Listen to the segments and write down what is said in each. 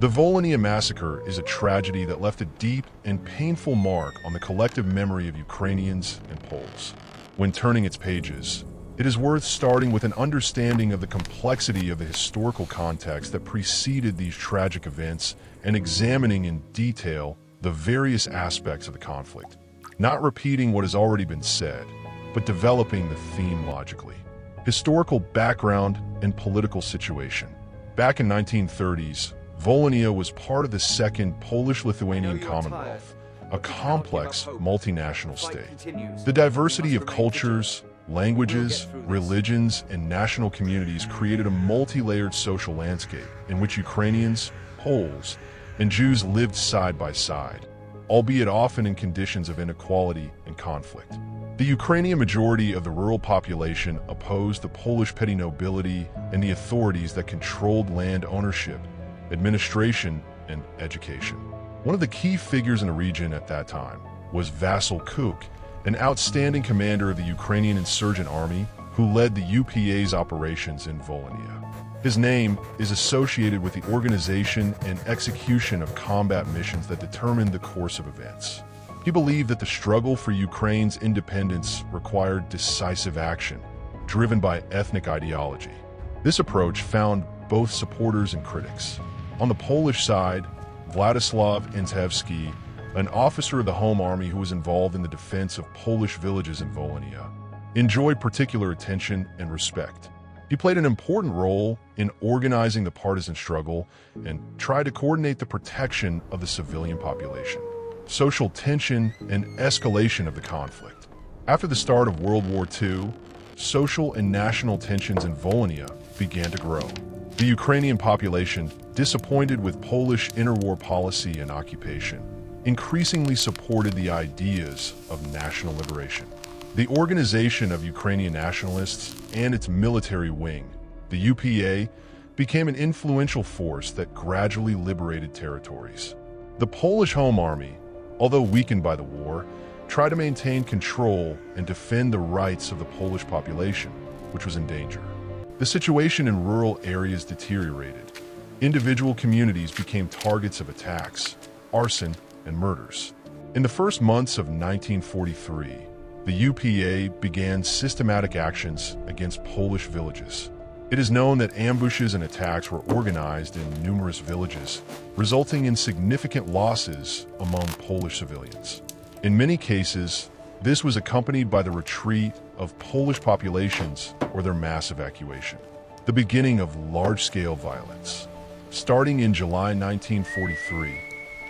The Volhynia Massacre is a tragedy that left a deep and painful mark on the collective memory of Ukrainians and Poles. When turning its pages, it is worth starting with an understanding of the complexity of the historical context that preceded these tragic events and examining in detail the various aspects of the conflict. Not repeating what has already been said, but developing the theme logically. Historical background and political situation. Back in 1930s, Volhynia was part of the Second Polish-Lithuanian Commonwealth, a complex multinational state. The diversity of cultures, languages, religions, and national communities created a multi-layered social landscape in which Ukrainians, Poles, and Jews lived side by side, albeit often in conditions of inequality and conflict. The Ukrainian majority of the rural population opposed the Polish petty nobility and the authorities that controlled land ownership, administration, and education. One of the key figures in the region at that time was Vasyl Kuk, an outstanding commander of the Ukrainian Insurgent Army who led the UPA's operations in Volhynia. His name is associated with the organization and execution of combat missions that determined the course of events. He believed that the struggle for Ukraine's independence required decisive action, driven by ethnic ideology. This approach found both supporters and critics. On the Polish side, Władysław Intewski, an officer of the Home Army who was involved in the defense of Polish villages in Volhynia, enjoyed particular attention and respect. He played an important role in organizing the partisan struggle and tried to coordinate the protection of the civilian population. Social tension and escalation of the conflict. After the start of World War II, social and national tensions in Volhynia began to grow. The Ukrainian population, disappointed with Polish interwar policy and occupation, increasingly supported the ideas of national liberation. The Organization of Ukrainian Nationalists and its military wing, the UPA, became an influential force that gradually liberated territories. The Polish Home Army, although weakened by the war, tried to maintain control and defend the rights of the Polish population, which was in danger. The situation in rural areas deteriorated. Individual communities became targets of attacks, arson, and murders. In the first months of 1943, the UPA began systematic actions against Polish villages. It is known that ambushes and attacks were organized in numerous villages, resulting in significant losses among Polish civilians. In many cases, this was accompanied by the retreat of Polish populations or their mass evacuation. The beginning of large-scale violence. Starting in July 1943,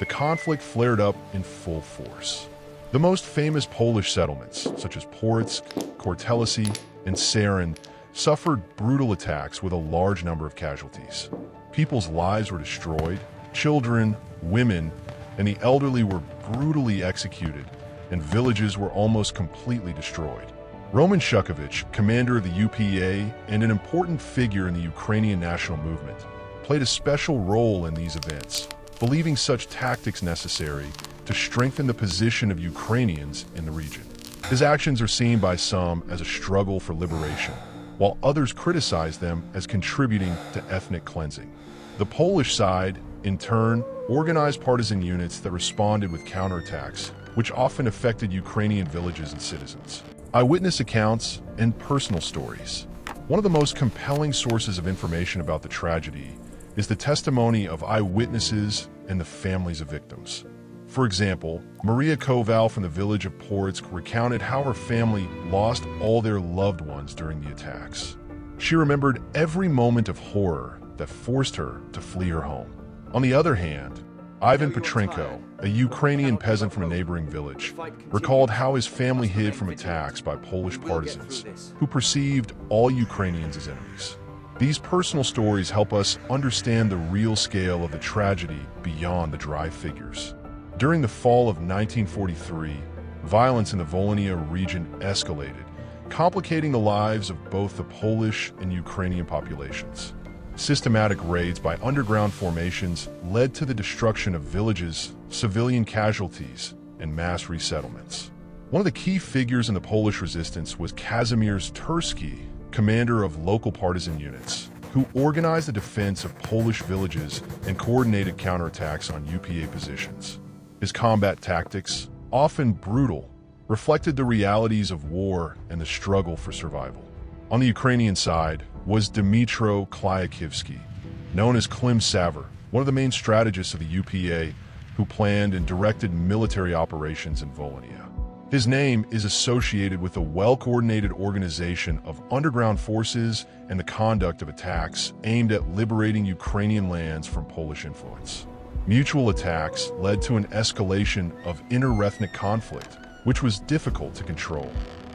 the conflict flared up in full force. The most famous Polish settlements, such as Porzyk, Kortelesy, and Sarin, suffered brutal attacks with a large number of casualties. People's lives were destroyed, children, women, and the elderly were brutally executed, and villages were almost completely destroyed. Roman Shukovich, commander of the UPA and an important figure in the Ukrainian national movement, played a special role in these events, believing such tactics necessary to strengthen the position of Ukrainians in the region. His actions are seen by some as a struggle for liberation, while others criticize them as contributing to ethnic cleansing. The Polish side, in turn, organized partisan units that responded with counterattacks, which often affected Ukrainian villages and citizens. Eyewitness accounts and personal stories. One of the most compelling sources of information about the tragedy is the testimony of eyewitnesses and the families of victims. For example, Maria Koval from the village of Porzyk recounted how her family lost all their loved ones during the attacks. She remembered every moment of horror that forced her to flee her home. On the other hand, Ivan Petrenko, a Ukrainian peasant from a neighboring village, recalled how his family hid from attacks by Polish partisans who perceived all Ukrainians as enemies. These personal stories help us understand the real scale of the tragedy beyond the dry figures. During the fall of 1943, violence in the Volhynia region escalated, complicating the lives of both the Polish and Ukrainian populations. Systematic raids by underground formations led to the destruction of villages, civilian casualties, and mass resettlements. One of the key figures in the Polish resistance was Kazimierz Turski, commander of local partisan units, who organized the defense of Polish villages and coordinated counterattacks on UPA positions. His combat tactics, often brutal, reflected the realities of war and the struggle for survival. On the Ukrainian side was Dmytro Klyakivsky, known as Klim Savr, one of the main strategists of the UPA who planned and directed military operations in Volhynia. His name is associated with a well-coordinated organization of underground forces and the conduct of attacks aimed at liberating Ukrainian lands from Polish influence. Mutual attacks led to an escalation of inter-ethnic conflict, which was difficult to control.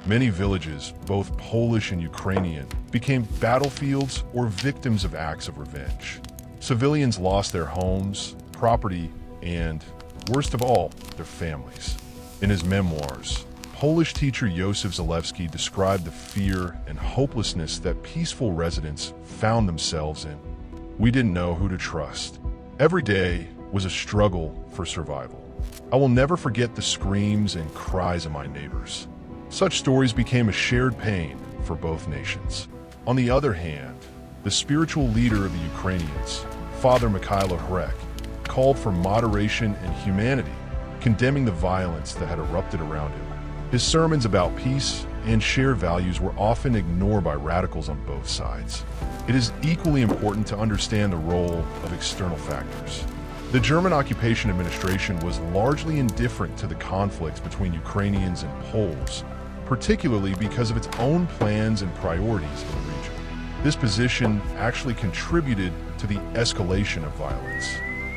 Many villages, both Polish and Ukrainian, became battlefields or victims of acts of revenge. Civilians lost their homes, property, and, worst of all, their families. In his memoirs, Polish teacher Józef Zalewski described the fear and hopelessness that peaceful residents found themselves in. We didn't know who to trust. Every day was a struggle for survival. I will never forget the screams and cries of my neighbors. Such stories became a shared pain for both nations. On the other hand, the spiritual leader of the Ukrainians, Father Mikhailo Hrek, called for moderation and humanity, condemning the violence that had erupted around him. His sermons about peace and shared values were often ignored by radicals on both sides. It is equally important to understand the role of external factors. The German occupation administration was largely indifferent to the conflicts between Ukrainians and Poles, particularly because of its own plans and priorities in the region. This position actually contributed to the escalation of violence.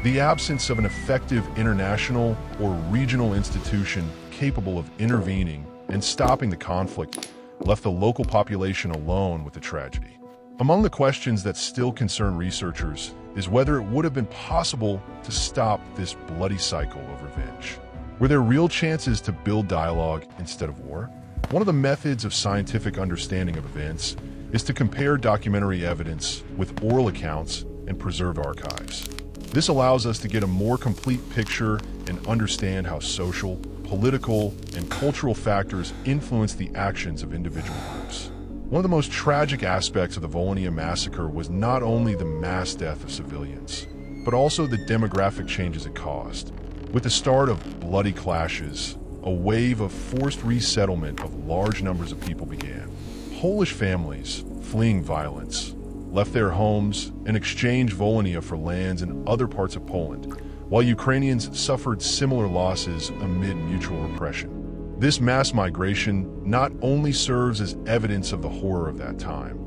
The absence of an effective international or regional institution capable of intervening and stopping the conflict left the local population alone with the tragedy. Among the questions that still concern researchers is whether it would have been possible to stop this bloody cycle of revenge. Were there real chances to build dialogue instead of war? One of the methods of scientific understanding of events is to compare documentary evidence with oral accounts and preserved archives. This allows us to get a more complete picture and understand how social, political, and cultural factors influence the actions of individual groups. One of the most tragic aspects of the Volhynia Massacre was not only the mass death of civilians, but also the demographic changes it caused. With the start of bloody clashes, a wave of forced resettlement of large numbers of people began. Polish families, fleeing violence, left their homes and exchanged Volhynia for lands in other parts of Poland, while Ukrainians suffered similar losses amid mutual repression. This mass migration not only serves as evidence of the horror of that time,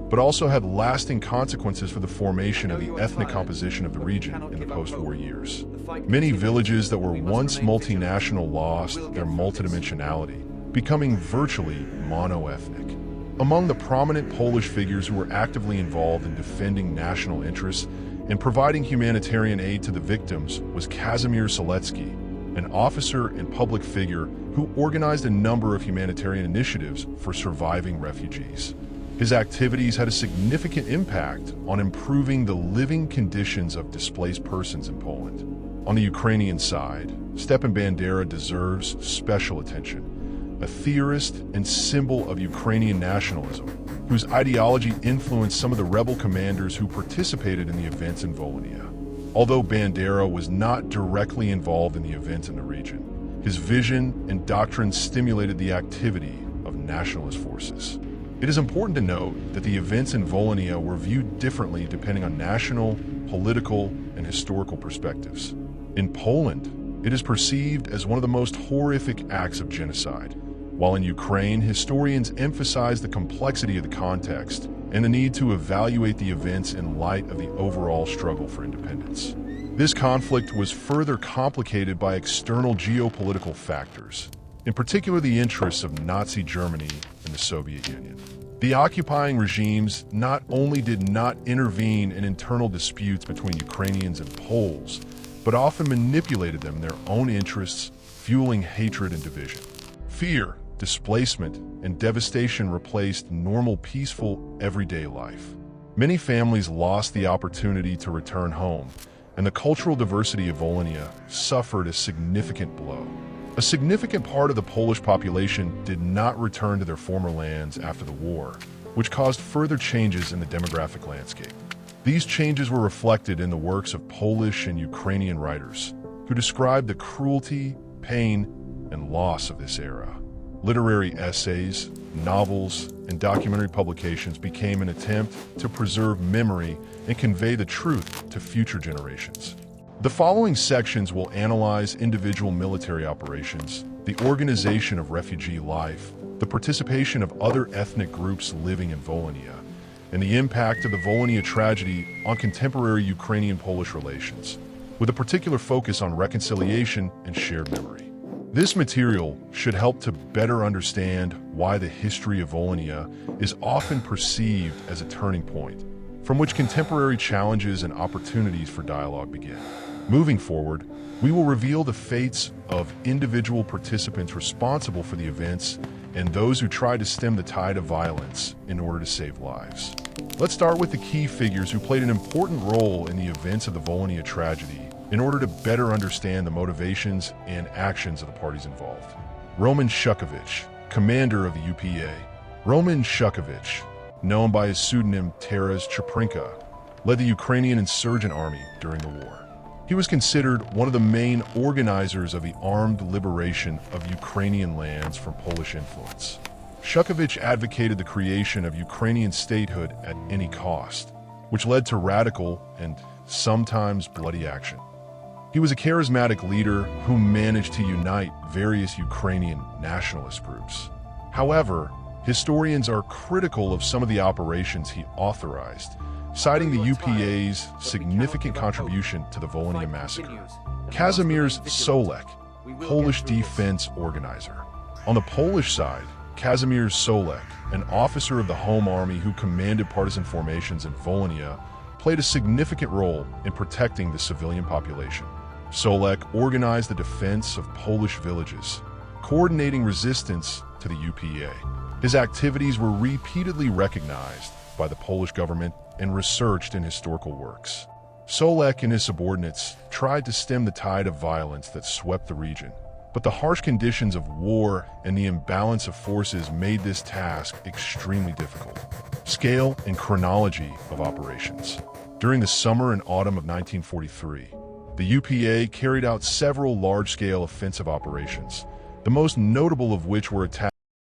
but also had lasting consequences for the formation of the ethnic composition of the region in the post-war years. Many villages that were once multinational lost their multidimensionality, becoming virtually mono-ethnic. Among the prominent Polish figures who were actively involved in defending national interests and providing humanitarian aid to the victims was Kazimierz Solecki, an officer and public figure who organized a number of humanitarian initiatives for surviving refugees. His activities had a significant impact on improving the living conditions of displaced persons in Poland. On the Ukrainian side, Stepan Bandera deserves special attention. A theorist and symbol of Ukrainian nationalism, whose ideology influenced some of the rebel commanders who participated in the events in Volhynia. Although Bandera was not directly involved in the events in the region, his vision and doctrine stimulated the activity of nationalist forces. It is important to note that the events in Volhynia were viewed differently depending on national, political, and historical perspectives. In Poland, it is perceived as one of the most horrific acts of genocide, while in Ukraine, historians emphasize the complexity of the context and the need to evaluate the events in light of the overall struggle for independence. This conflict was further complicated by external geopolitical factors, in particular the interests of Nazi Germany and the Soviet Union. The occupying regimes not only did not intervene in internal disputes between Ukrainians and Poles, but often manipulated them in their own interests, fueling hatred and division. Fear, displacement, and devastation replaced normal, peaceful, everyday life. Many families lost the opportunity to return home, and the cultural diversity of Volhynia suffered a significant blow. A significant part of the Polish population did not return to their former lands after the war, which caused further changes in the demographic landscape. These changes were reflected in the works of Polish and Ukrainian writers, who described the cruelty, pain, and loss of this era. Literary essays, novels, and documentary publications became an attempt to preserve memory and convey the truth to future generations. The following sections will analyze individual military operations, the organization of refugee life, the participation of other ethnic groups living in Volhynia, and the impact of the Volhynia tragedy on contemporary Ukrainian-Polish relations, with a particular focus on reconciliation and shared memory. This material should help to better understand why the history of Volhynia is often perceived as a turning point, from which contemporary challenges and opportunities for dialogue begin. Moving forward, we will reveal the fates of individual participants responsible for the events and those who tried to stem the tide of violence in order to save lives. Let's start with the key figures who played an important role in the events of the Volhynia tragedy in order to better understand the motivations and actions of the parties involved. Roman Shukovich, commander of the UPA. Roman Shukovich, known by his pseudonym Taras Chaprinka, led the Ukrainian Insurgent Army during the war. He was considered one of the main organizers of the armed liberation of Ukrainian lands from Polish influence. Shukovich advocated the creation of Ukrainian statehood at any cost, which led to radical and sometimes bloody action. He was a charismatic leader who managed to unite various Ukrainian nationalist groups. However, historians are critical of some of the operations he authorized, citing the UPA's significant contribution to the Volhynia Massacre. Kazimierz Solek, Polish defense organizer. On the Polish side, Kazimierz Solek, an officer of the Home Army who commanded partisan formations in Volhynia, played a significant role in protecting the civilian population. Solek organized the defense of Polish villages, coordinating resistance to the UPA. His activities were repeatedly recognized by the Polish government and researched in historical works. Solek and his subordinates tried to stem the tide of violence that swept the region, but the harsh conditions of war and the imbalance of forces made this task extremely difficult. Scale and chronology of operations. During the summer and autumn of 1943, the UPA carried out several large-scale offensive operations, the most notable of which were attacks